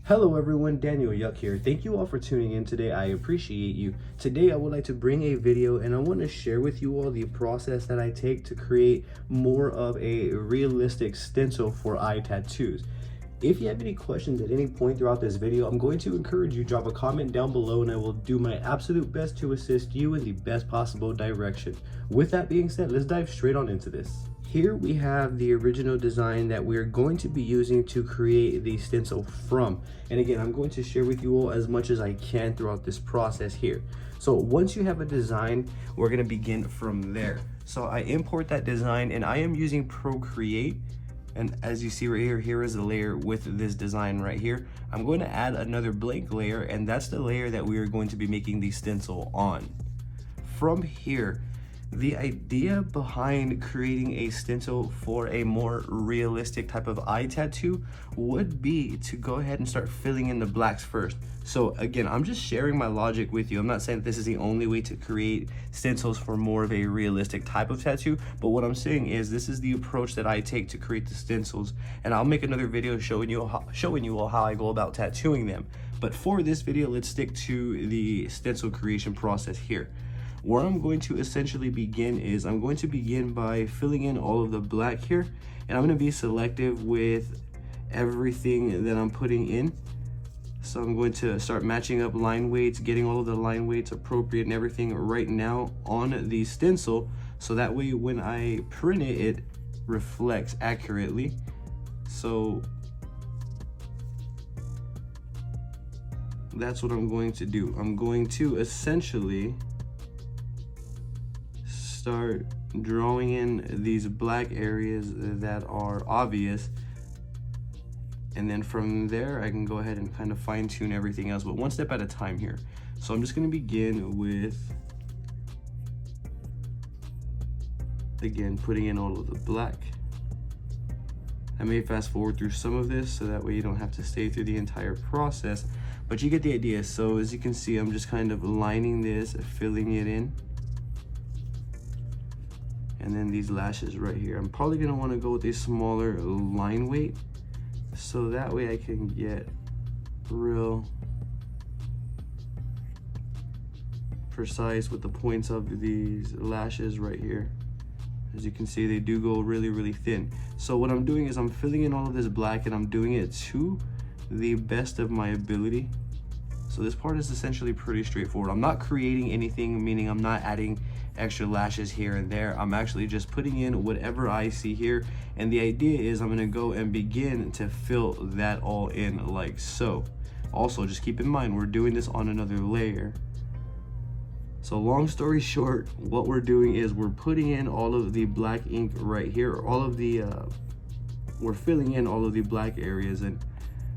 Hello everyone, Daniel Yuck here. Thank you all for tuning in today. I appreciate you. Today I would like to bring a video and I want to share with you all the process that I take to create more of a realistic stencil for eye tattoos. If you have any questions at any point throughout this video, I'm going to encourage you, drop a comment down below and I will do my absolute best to assist you in the best possible direction. With that being said, let's dive straight on into this. Here we have the original design that we're going to be using to create the stencil from. And again, I'm going to share with you all as much as I can throughout this process here. So once you have a design, we're going to begin from there. So I import that design and I am using Procreate. And as you see right here, here is a layer with this design right here. I'm going to add another blank layer, and that's the layer that we are going to be making the stencil on. From here, the idea behind creating a stencil for a more realistic type of eye tattoo would be to go ahead and start filling in the blacks first. So again, I'm just sharing my logic with you. I'm not saying that this is the only way to create stencils for more of a realistic type of tattoo, but what I'm saying is this is the approach that I take to create the stencils, and I'll make another video showing you all how I go about tattooing them. But for this video, let's stick to the stencil creation process here. Where I'm going to essentially begin is I'm going to begin by filling in all of the black here, and I'm going to be selective with everything that I'm putting in. So I'm going to start matching up line weights, getting all of the line weights appropriate and everything right now on the stencil, so that way when I print it, it reflects accurately. So that's what I'm going to do. I'm going to essentially start drawing in these black areas that are obvious, and then from there I can go ahead and kind of fine-tune everything else, but one step at a time here. So I'm just going to begin with, again, putting in all of the black. I may fast forward through some of this so that way you don't have to stay through the entire process, but you get the idea. So as you can see, I'm just kind of lining this, filling it in. And then these lashes right here, I'm probably gonna wanna go with a smaller line weight, so that way I can get real precise with the points of these lashes right here. As you can see, they do go really, really thin. So what I'm doing is I'm filling in all of this black and I'm doing it to the best of my ability. So this part is essentially pretty straightforward. I'm not creating anything, meaning I'm not adding extra lashes here and there. I'm actually just putting in whatever I see here, and the idea is I'm gonna go and begin to fill that all in like so. Also, just keep in mind, we're doing this on another layer. So long story short, what we're doing is we're putting in all of the black ink right here, all of the we're filling in all of the black areas, and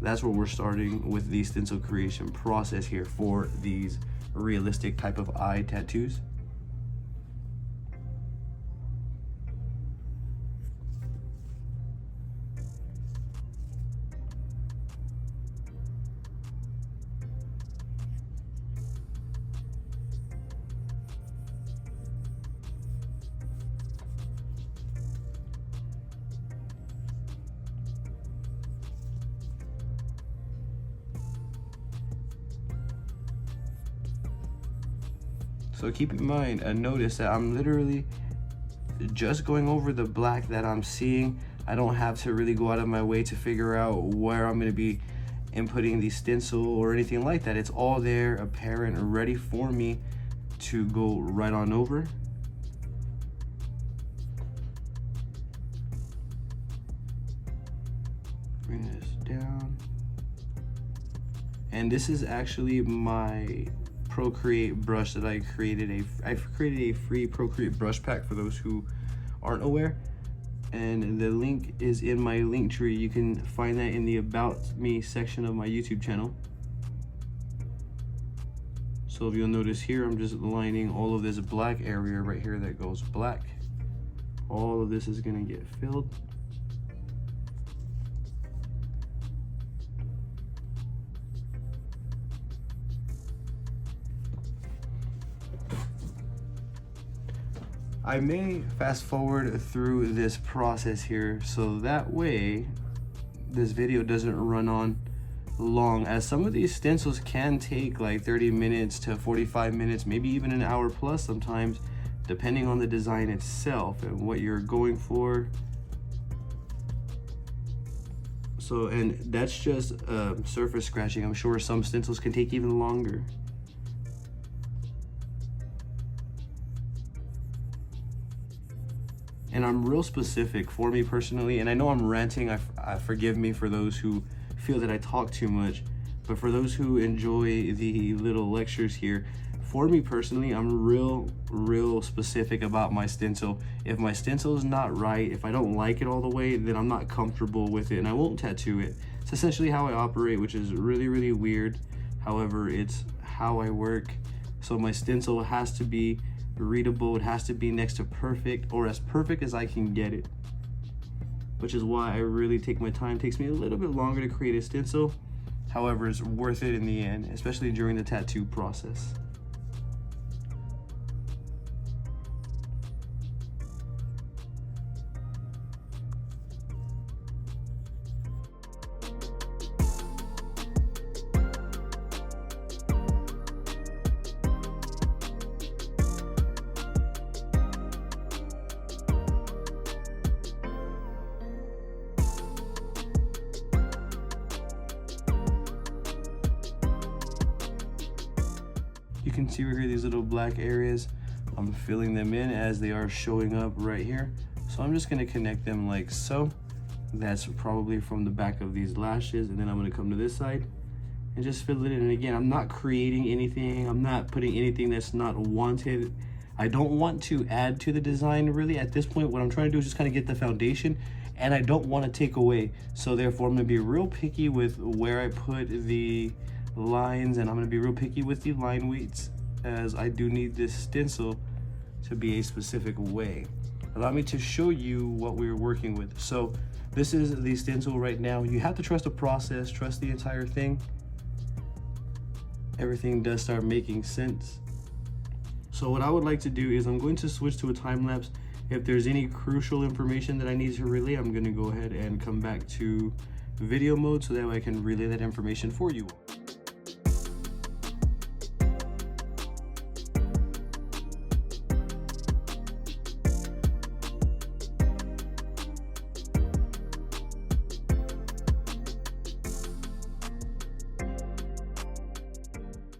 that's where we're starting with the stencil creation process here for these realistic type of eye tattoos. So keep in mind and notice that I'm literally just going over the black that I'm seeing. I don't have to really go out of my way to figure out where I'm going to be inputting the stencil or anything like that. It's all there, apparent, ready for me to go right on over. Bring this down. And this is actually my Procreate brush that I created. I've created a free Procreate brush pack for those who aren't aware, and the link is in my link tree. You can find that in the About Me section of my YouTube channel. So if you'll notice here, I'm just lining all of this black area right here that goes black. All of this is gonna get filled. I may fast forward through this process here so that way this video doesn't run on long, as some of these stencils can take like 30 minutes to 45 minutes, maybe even an hour plus sometimes, depending on the design itself and what you're going for. So, and that's just surface scratching. I'm sure some stencils can take even longer. And I'm real specific for me personally, and I know I'm ranting, I forgive me for those who feel that I talk too much, but for those who enjoy the little lectures here, for me personally, I'm real specific about my stencil. If my stencil is not right, if I don't like it all the way, then I'm not comfortable with it and I won't tattoo it. It's essentially how I operate, which is really weird. However, it's how I work. So my stencil has to be readable, it has to be next to perfect, or as perfect as I can get it, which is why I really take my time. It takes me a little bit longer to create a stencil. However, it's worth it in the end, especially during the tattoo process. You can see right here these little black areas. I'm filling them in as they are showing up right here. So I'm just gonna connect them like so. That's probably from the back of these lashes, and then I'm gonna come to this side and just fill it in. And again, I'm not creating anything, I'm not putting anything that's not wanted. I don't want to add to the design really at this point. What I'm trying to do is just kind of get the foundation, and I don't want to take away. So therefore I'm gonna be real picky with where I put the lines, and I'm going to be real picky with the line weights, as I do need this stencil to be a specific way. Allow me to show you what we're working with. So this is the stencil right now. You have to trust the process, trust the entire thing. Everything does start making sense. So what I would like to do is I'm going to switch to a time lapse. If there's any crucial information that I need to relay, I'm going to go ahead and come back to video mode so that way I can relay that information for you.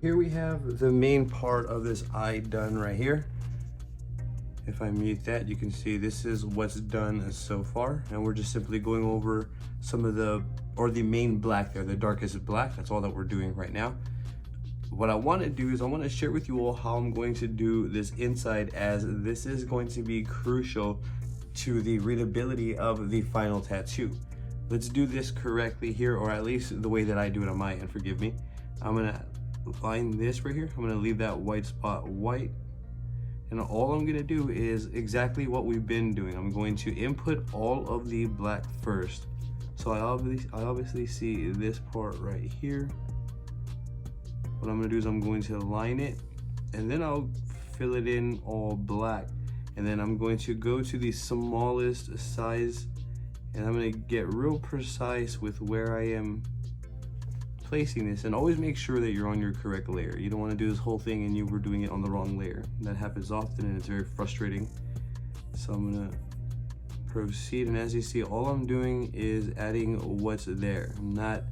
Here we have the main part of this eye done right here. If I mute that, you can see this is what's done so far, and we're just simply going over some of the main black there, the darkest black. That's all that we're doing right now. What I want to do is I want to share with you all how I'm going to do this inside, as this is going to be crucial to the readability of the final tattoo. Let's do this correctly here, or at least the way that I do it on my end, forgive me. I'm gonna line this right here. I'm gonna leave that white spot white, and all I'm gonna do is exactly what we've been doing. I'm going to input all of the black first. So I obviously see this part right here. What I'm gonna do is I'm going to line it, and then I'll fill it in all black, and then I'm going to go to the smallest size, and I'm gonna get real precise with where I am placing this. And always make sure that you're on your correct layer. You don't want to do this whole thing and you were doing it on the wrong layer. That happens often and it's very frustrating. So I'm gonna proceed, and as you see, all I'm doing is adding what's there. I'm not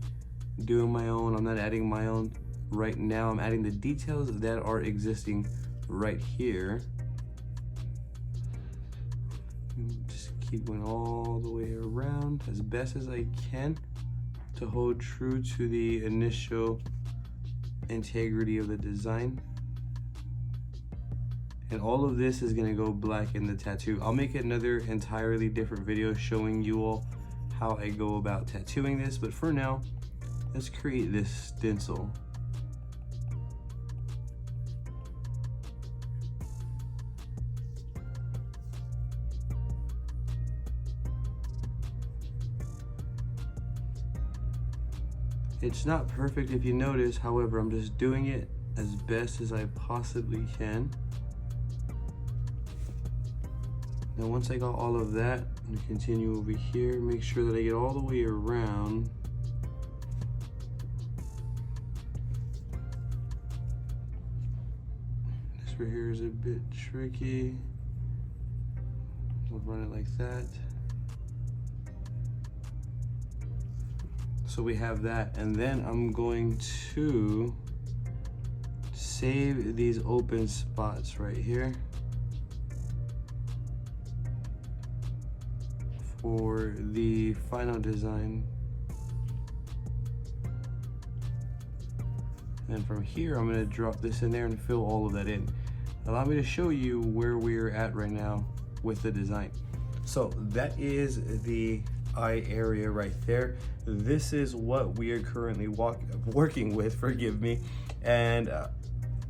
doing my own, I'm not adding my own right now. I'm adding the details that are existing right here. Just keep going all the way around as best as I can to hold true to the initial integrity of the design. And all of this is gonna go black in the tattoo. I'll make another entirely different video showing you all how I go about tattooing this, but for now, let's create this stencil. It's not perfect if you notice, however, I'm just doing it as best as I possibly can. Now once I got all of that, I'm gonna continue over here, make sure that I get all the way around. right here is a bit tricky. We'll run it like that. So we have that, and then I'm going to save these open spots right here for the final design. And from here, I'm gonna drop this in there and fill all of that in. Allow me to show you where we're at right now with the design. So that is the eye area right there. This is what we are currently working with, forgive me. And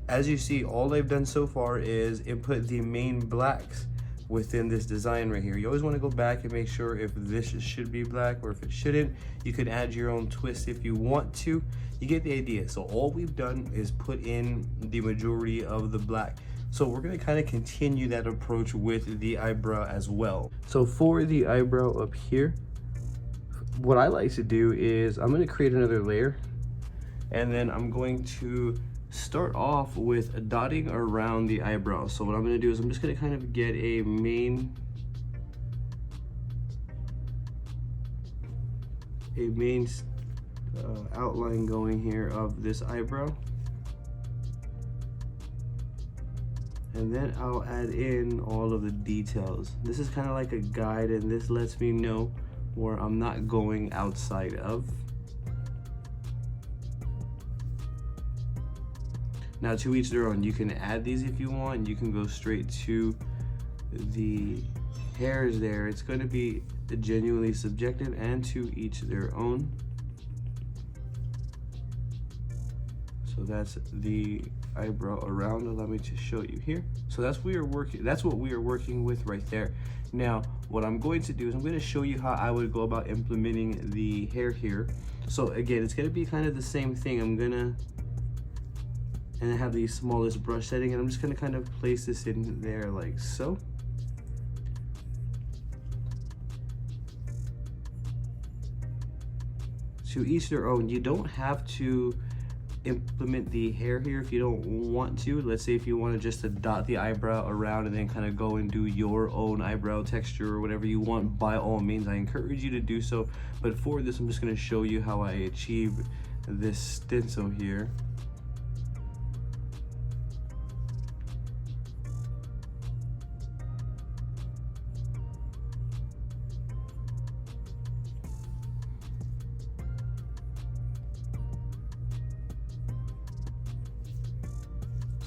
as you see, all I've done so far is input the main blacks within this design right here. You always want to go back and make sure if this should be black or if it shouldn't. You can add your own twist if you want to. You get the idea. So all we've done is put in the majority of the black. So we're going to kind of continue that approach with the eyebrow as well. So for the eyebrow up here, what I like to do is I'm going to create another layer, and then I'm going to start off with dotting around the eyebrow. So what I'm going to do is I'm just going to kind of get a main outline going here of this eyebrow, and then I'll add in all of the details. This is kind of like a guide, and this lets me know where I'm not going outside of. Now, to each their own. You can add these if you want. You can go straight to the hairs there. It's going to be genuinely subjective, and to each their own. So that's the eyebrow around. Allow me to show you here. So that's what we are working with right there. Now, what I'm going to do is I'm going to show you how I would go about implementing the hair here. So again, it's going to be kind of the same thing. And I have the smallest brush setting, and I'm just gonna kind of place this in there like so. To each their own. You don't have to implement the hair here if you don't want to. Let's say if you want to just to dot the eyebrow around and then kind of go and do your own eyebrow texture or whatever you want, by all means, I encourage you to do so. But for this, I'm just gonna show you how I achieve this stencil here.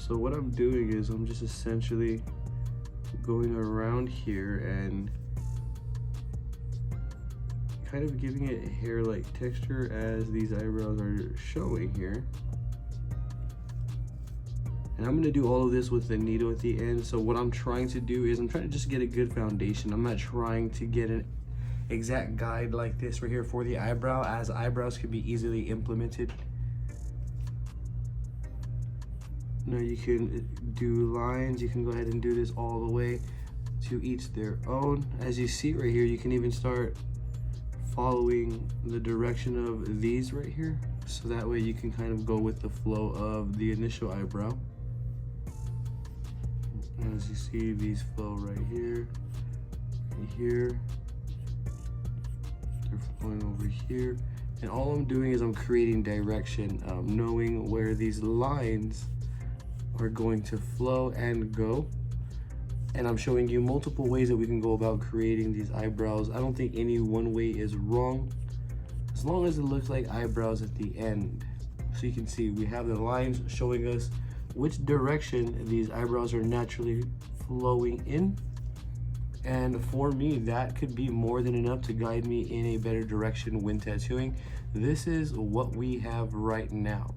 So what I'm doing is I'm just essentially going around here and kind of giving it hair-like texture as these eyebrows are showing here. And I'm gonna do all of this with the needle at the end. So what I'm trying to do is I'm trying to just get a good foundation. I'm not trying to get an exact guide like this right here for the eyebrow, as eyebrows can be easily implemented. Now you can do lines, you can go ahead and do this all the way, to each their own. As you see right here, you can even start following the direction of these right here. So that way you can kind of go with the flow of the initial eyebrow. As you see, these flow right here, and here. They're flowing over here. And all I'm doing is I'm creating direction, knowing where these lines are going to flow and go. And I'm showing you multiple ways that we can go about creating these eyebrows. I don't think any one way is wrong, as long as it looks like eyebrows at the end. So you can see we have the lines showing us which direction these eyebrows are naturally flowing in. And for me, that could be more than enough to guide me in a better direction when tattooing. This is what we have right now.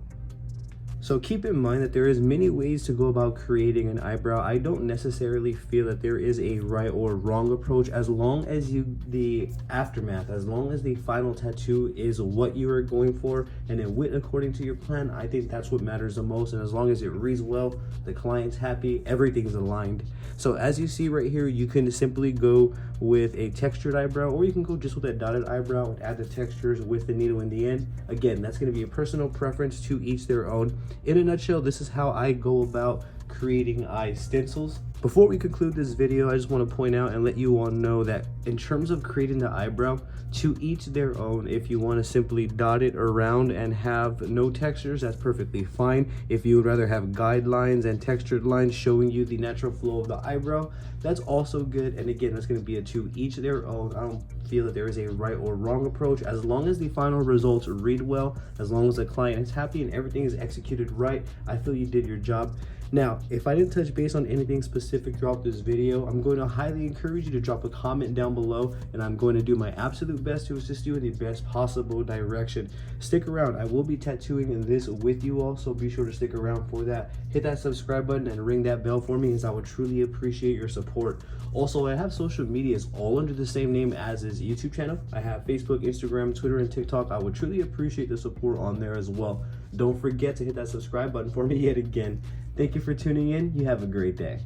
So keep in mind that there is many ways to go about creating an eyebrow. I don't necessarily feel that there is a right or wrong approach, as long as the aftermath, as long as the final tattoo is what you are going for and it went according to your plan. I think that's what matters the most. And as long as it reads well, the client's happy, everything's aligned. So as you see right here, you can simply go with a textured eyebrow, or you can go just with a dotted eyebrow and add the textures with the needle in the end. Again, that's going to be a personal preference, to each their own. In a nutshell, this is how I go about creating eye stencils. Before we conclude this video, I just want to point out and let you all know that in terms of creating the eyebrow, to each their own. If you want to simply dot it around and have no textures, that's perfectly fine. If you would rather have guidelines and textured lines showing you the natural flow of the eyebrow, that's also good. And again, that's going to be a to each their own. I don't feel that there is a right or wrong approach. As long as the final results read well, as long as the client is happy and everything is executed right, I feel you did your job. Now, if I didn't touch base on anything specific throughout this video, I'm going to highly encourage you to drop a comment down below, and I'm going to do my absolute best to assist you in the best possible direction. Stick around. I will be tattooing this with you all, so be sure to stick around for that. Hit that subscribe button and ring that bell for me, as I would truly appreciate your support. Also, I have social medias all under the same name as this YouTube channel. I have Facebook, Instagram, Twitter, and TikTok. I would truly appreciate the support on there as well. Don't forget to hit that subscribe button for me yet again. Thank you for tuning in. You have a great day.